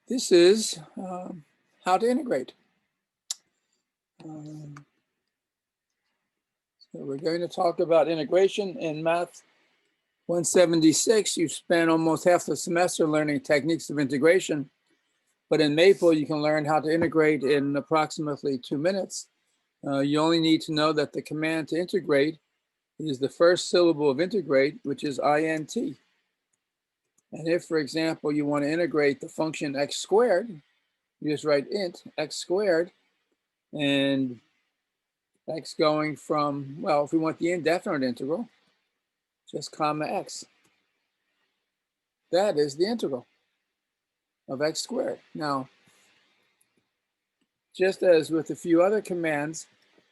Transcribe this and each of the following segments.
This is how to integrate. So we're going to talk about integration in Math 176. You've spent almost half the semester learning techniques of integration, but in Maple, you can learn how to integrate in approximately 2 minutes. You only need to know that the command to integrate is the first syllable of integrate, which is int. And if, for example, you want to integrate the function x squared, you just write int x squared, and x going from, well, if we want the indefinite integral, just comma x. That is the integral of x squared. Now, just as with a few other commands,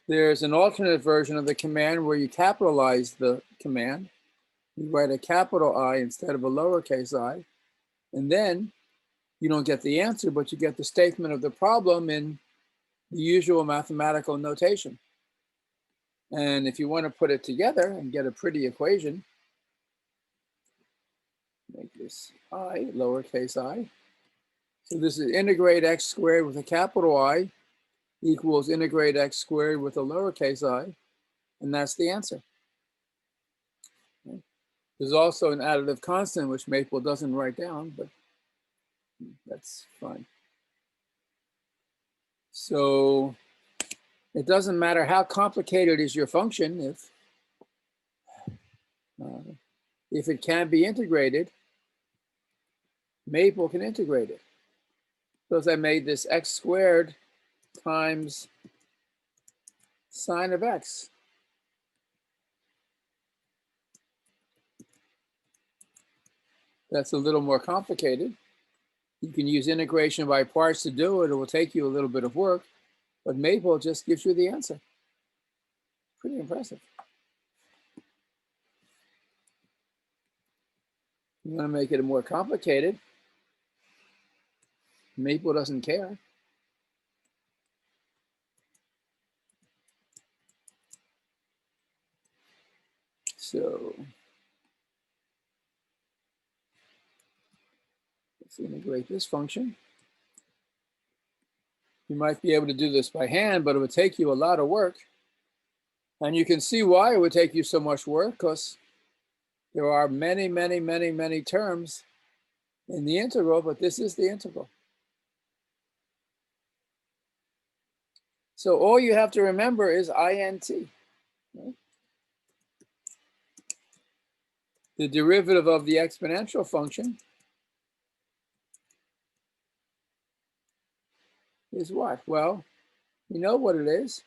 there's an alternate version of the command where you capitalize the command. You write a capital I instead of a lowercase I, and then you don't get the answer, but you get the statement of the problem in the usual mathematical notation. And if you want to put it together and get a pretty equation, make this I, lowercase I. So this is integrate x squared with a capital I equals integrate x squared with a lowercase I, and that's the answer. There's also an additive constant, which Maple doesn't write down, but that's fine. So it doesn't matter how complicated is your function. If it can be integrated, Maple can integrate it. Suppose I made this x squared times sine of x. That's a little more complicated. You can use integration by parts to do it. It will take you a little bit of work, but Maple just gives you the answer. Pretty impressive. You want to make it more complicated, Maple doesn't care. So let's integrate this function. You might be able to do this by hand, but it would take you a lot of work. And you can see why it would take you so much work, because there are many, many, many, many terms in the integral, but this is the integral. So all you have to remember is int. Right? The derivative of the exponential function is what? Well, you know what it is.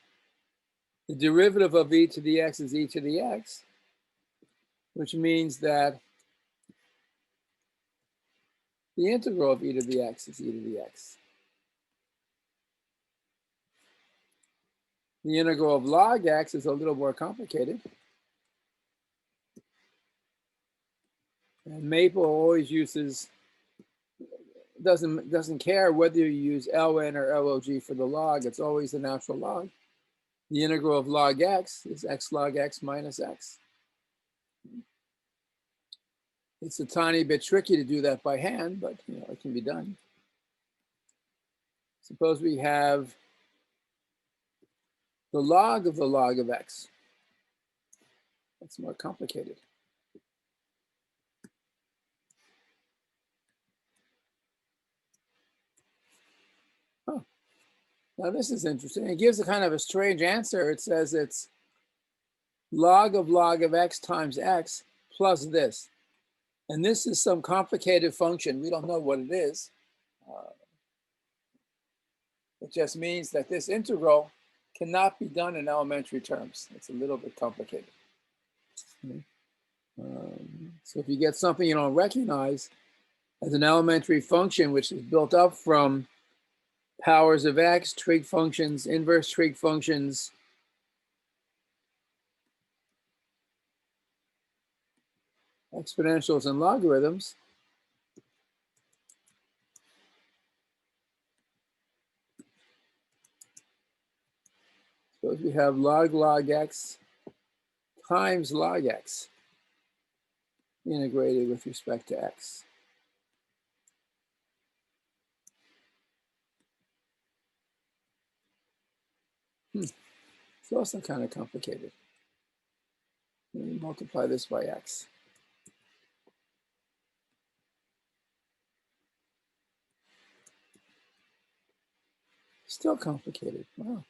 The derivative of e to the x is e to the x, which means that the integral of e to the x is e to the x. The integral of log x is a little more complicated. And Maple always uses, doesn't care whether you use ln or log for the log, it's always the natural log. The integral of log x is x log x minus x. It's a tiny bit tricky to do that by hand, but it can be done. Suppose we have the log of x. That's more complicated. Oh, now this is interesting. It gives a kind of a strange answer. It says it's log of x times x plus this. And this is some complicated function. We don't know what it is. It just means that this integral cannot be done in elementary terms. It's a little bit complicated. So if you get something you don't recognize as an elementary function, which is built up from powers of x, trig functions, inverse trig functions, exponentials, and logarithms, suppose we have log x times log x integrated with respect to x. It's also kind of complicated. Let me multiply this by x. Still complicated. Wow.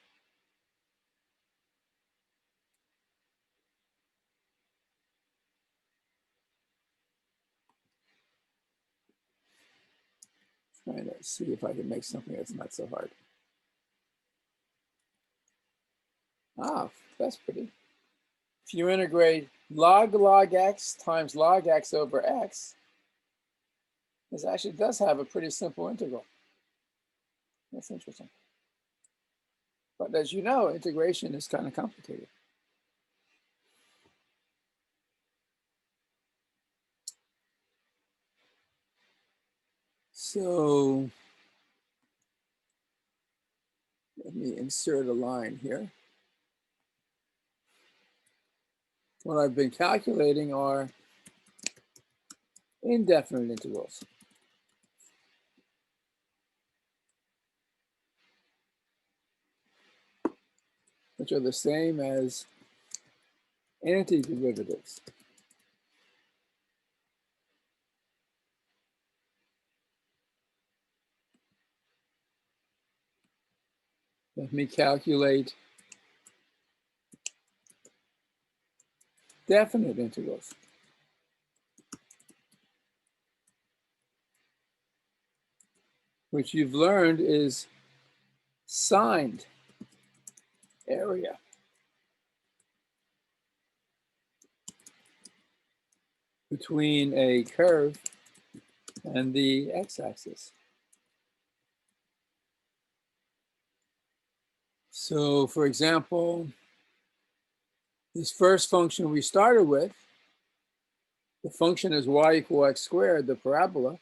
Trying to see if I can make something that's not so hard. Ah, that's pretty. If you integrate log x times log x over x, this actually does have a pretty simple integral. That's interesting. But as you know, integration is kind of complicated. So let me insert a line here. What I've been calculating are indefinite integrals. Which are the same as antiderivatives. Let me calculate definite integrals. Which you've learned is signed area between a curve and the x-axis. So for example, this first function we started with, the function is y equal x squared, the parabola.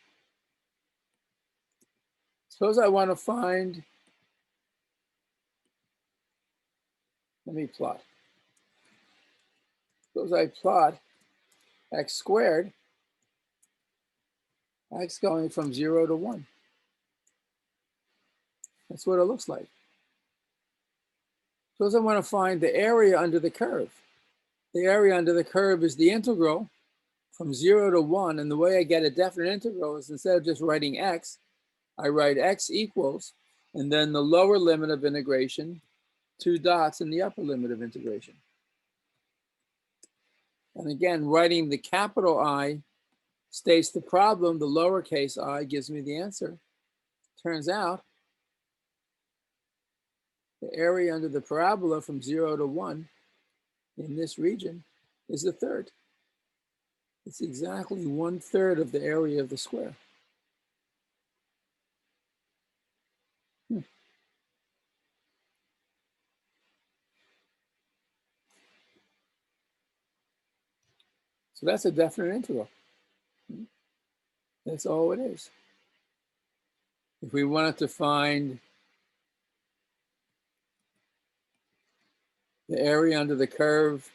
Suppose I want to find, let me plot. Suppose I plot x squared, x going from 0 to 1. That's what it looks like. Suppose I want to find the area under the curve. The area under the curve is the integral from 0 to 1. And the way I get a definite integral is instead of just writing x, I write x equals, and then the lower limit of integration, 2 dots, and the upper limit of integration. And again, writing the capital I states the problem. The lowercase I gives me the answer. Turns out the area under the parabola from 0 to 1 in this region is a third. It's exactly 1/3 of the area of the square. So that's a definite integral. That's all it is. If we wanted to find the area under the curve,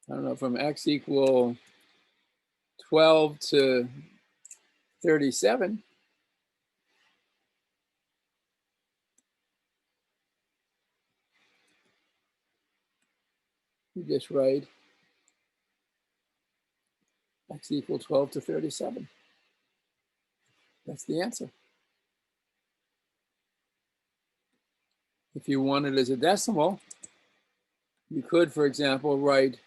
I don't know, from x equal 12 to 37, you just write x equal 12 to 37. That's the answer. If you want it as a decimal, you could, for example, write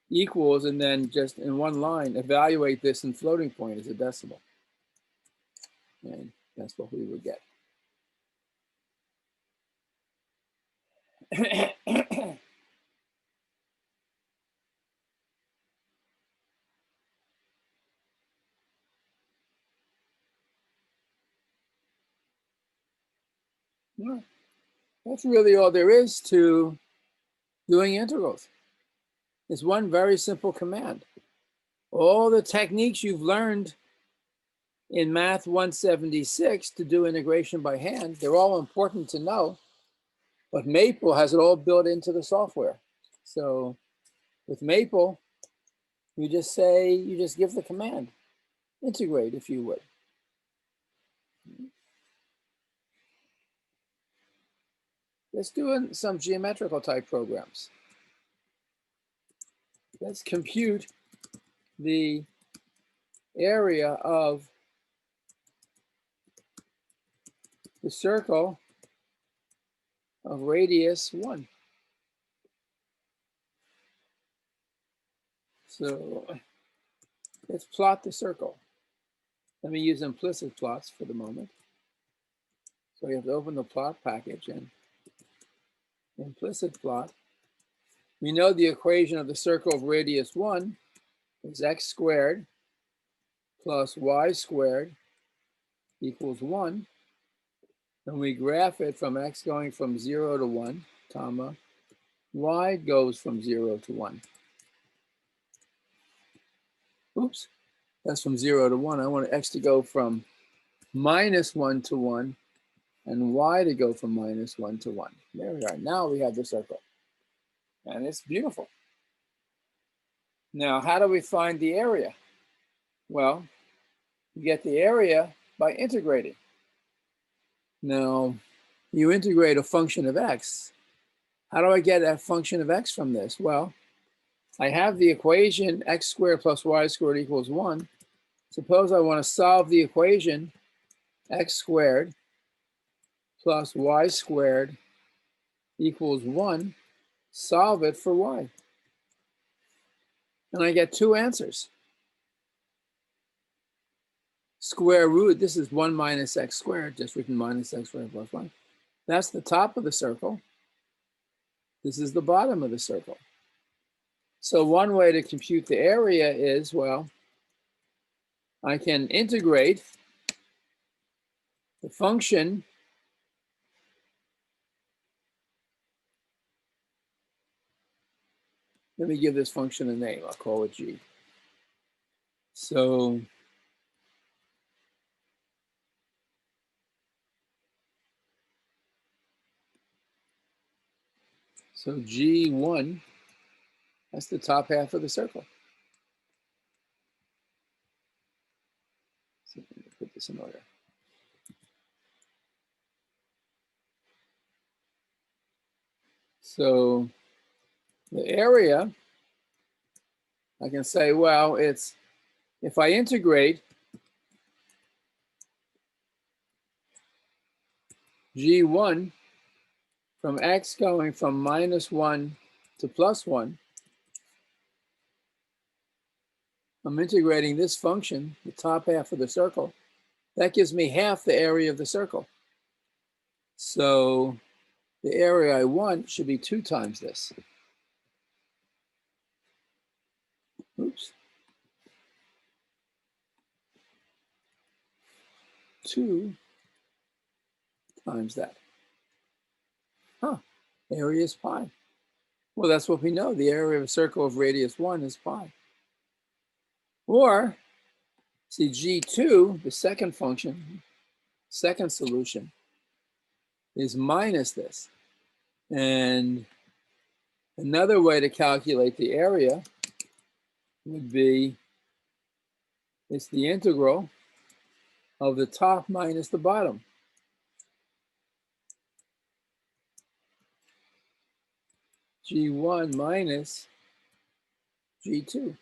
equals and then just in one line evaluate this in floating point as a decimal. And that's what we would get. Yeah, that's really all there is to doing integrals. It's one very simple command. All the techniques you've learned in Math 176 to do integration by hand, they're all important to know, but Maple has it all built into the software. So with Maple, you just give the command, integrate if you would. Let's do some geometrical type programs. Let's compute the area of the circle of radius 1. So let's plot the circle. Let me use implicit plots for the moment. So we have to open the plot package and implicit plot. We know the equation of the circle of radius 1 is x squared plus y squared equals 1. And we graph it from x going from 0 to 1, comma, y goes from 0 to 1. Oops, that's from 0 to 1. I want x to go from -1 to 1 and y to go from -1 to 1. There we are. Now we have the circle. And it's beautiful. Now, how do we find the area? Well, you get the area by integrating. Now, you integrate a function of x. How do I get a function of x from this? Well, I have the equation x squared plus y squared equals 1. Suppose I want to solve the equation x squared plus y squared equals 1. Solve it for y. And I get two answers. Square root, this is 1 minus x squared, just written minus x squared plus 1. That's the top of the circle. This is the bottom of the circle. So one way to compute the area is, well, I can integrate the function let me give this function a name. I'll call it g. So g1, that's the top half of the circle. So let me put this in order. So the area, I can say, well, it's, if I integrate g1 from x going from -1 to +1, I'm integrating this function, the top half of the circle. That gives me half the area of the circle. So the area I want should be 2 times this. Oops. 2 times that. Huh, area is pi. Well, that's what we know. The area of a circle of radius 1 is pi. Or, see, g2, the second function, second solution, is minus this. And another way to calculate the area would be, it's the integral of the top minus the bottom. g1 minus g2,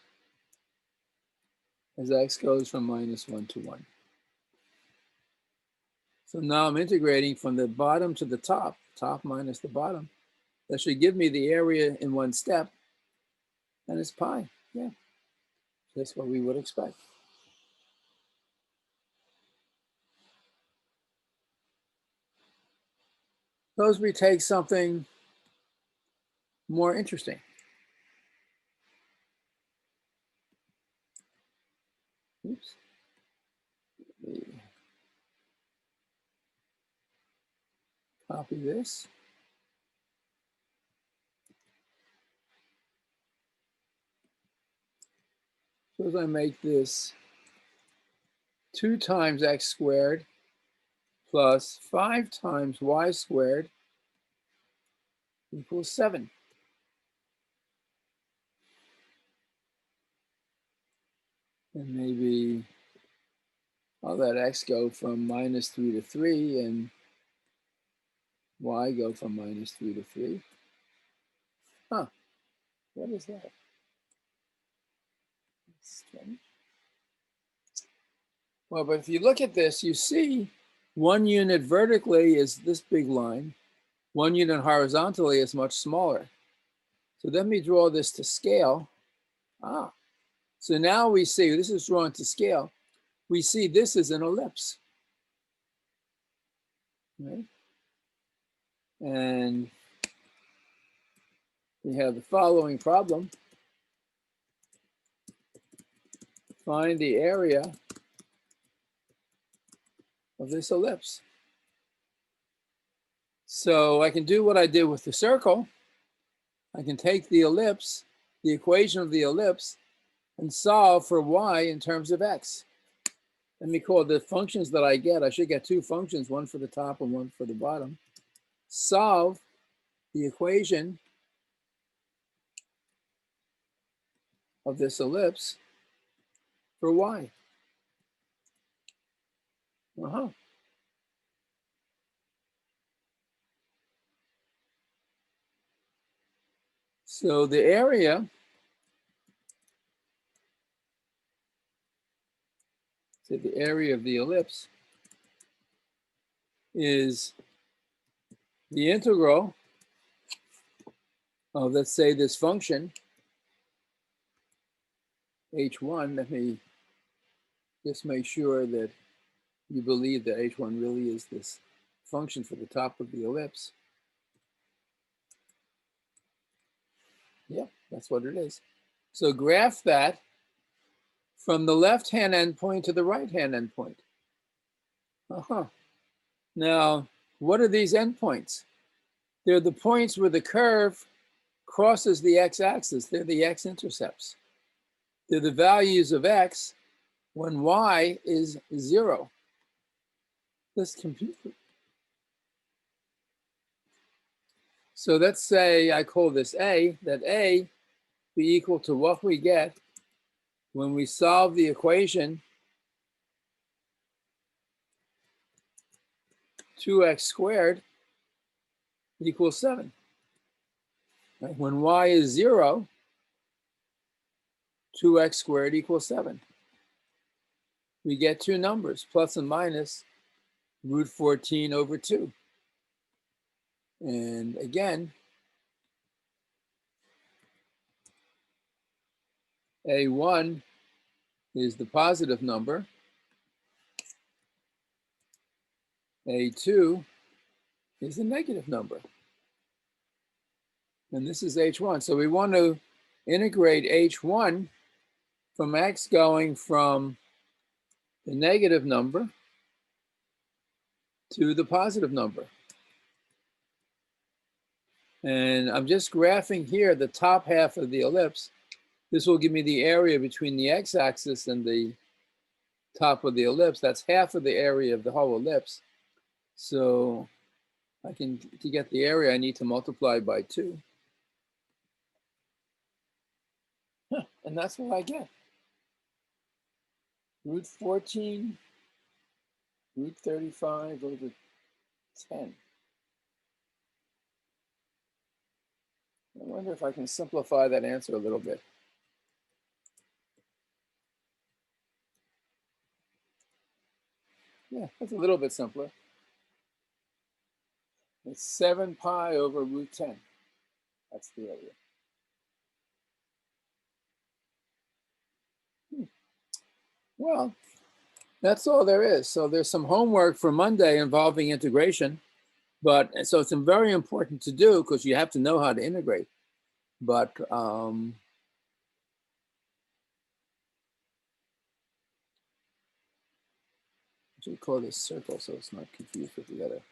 as x goes from -1 to 1. So now I'm integrating from the bottom to the top, top minus the bottom. That should give me the area in one step, and it's pi. Yeah, that's what we would expect. Suppose we take something more interesting. Oops. Copy this. Suppose I make this 2 times x squared plus 5 times y squared equals 7. And maybe I'll let x go from -3 to 3 and y go from -3 to 3. Huh, what is that? Strange. Well, but if you look at this, you see 1 unit vertically is this big line. 1 unit horizontally is much smaller. So let me draw this to scale. So now we see, this is drawn to scale. We see this is an ellipse. Right? And we have the following problem. Find the area of this ellipse. So I can do what I did with the circle. I can take the ellipse, the equation of the ellipse, and solve for y in terms of x. Let me call the functions that I get. I should get 2 functions, one for the top and one for the bottom. Solve the equation of this ellipse for y. So the area, so the area of the ellipse is the integral of, let's say, this function, h1. Let me just make sure that you believe that h1 really is this function for the top of the ellipse. Yeah, that's what it is. So graph that from the left-hand endpoint to the right-hand endpoint. Now, what are these endpoints? They're the points where the curve crosses the x-axis. They're the x-intercepts. They're the values of x when y is 0. Let's compute it. So let's say I call this A, that A be equal to what we get when we solve the equation 2x squared equals 7. Right? When y is 0, 2x squared equals 7. We get 2 numbers, plus and minus root 14 over 2. And again, A1 is the positive number. A2 is the negative number. And this is H1. So we want to integrate H1 from x going from the negative number to the positive number. And I'm just graphing here the top half of the ellipse. This will give me the area between the x-axis and the top of the ellipse. That's half of the area of the whole ellipse. So to get the area, I need to multiply by 2. And that's what I get. Root 14, root 35 over 10. I wonder if I can simplify that answer a little bit. Yeah, that's a little bit simpler. It's 7 pi over root 10. That's the area. Well, that's all there is. So there's some homework for Monday involving integration. But so it's very important to do because you have to know how to integrate. But I should call this circle so it's not confused with the other.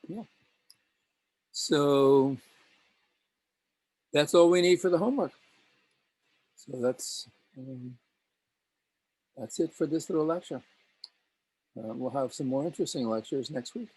Yeah. So that's all we need for the homework. So that's it for this little lecture. We'll have some more interesting lectures next week.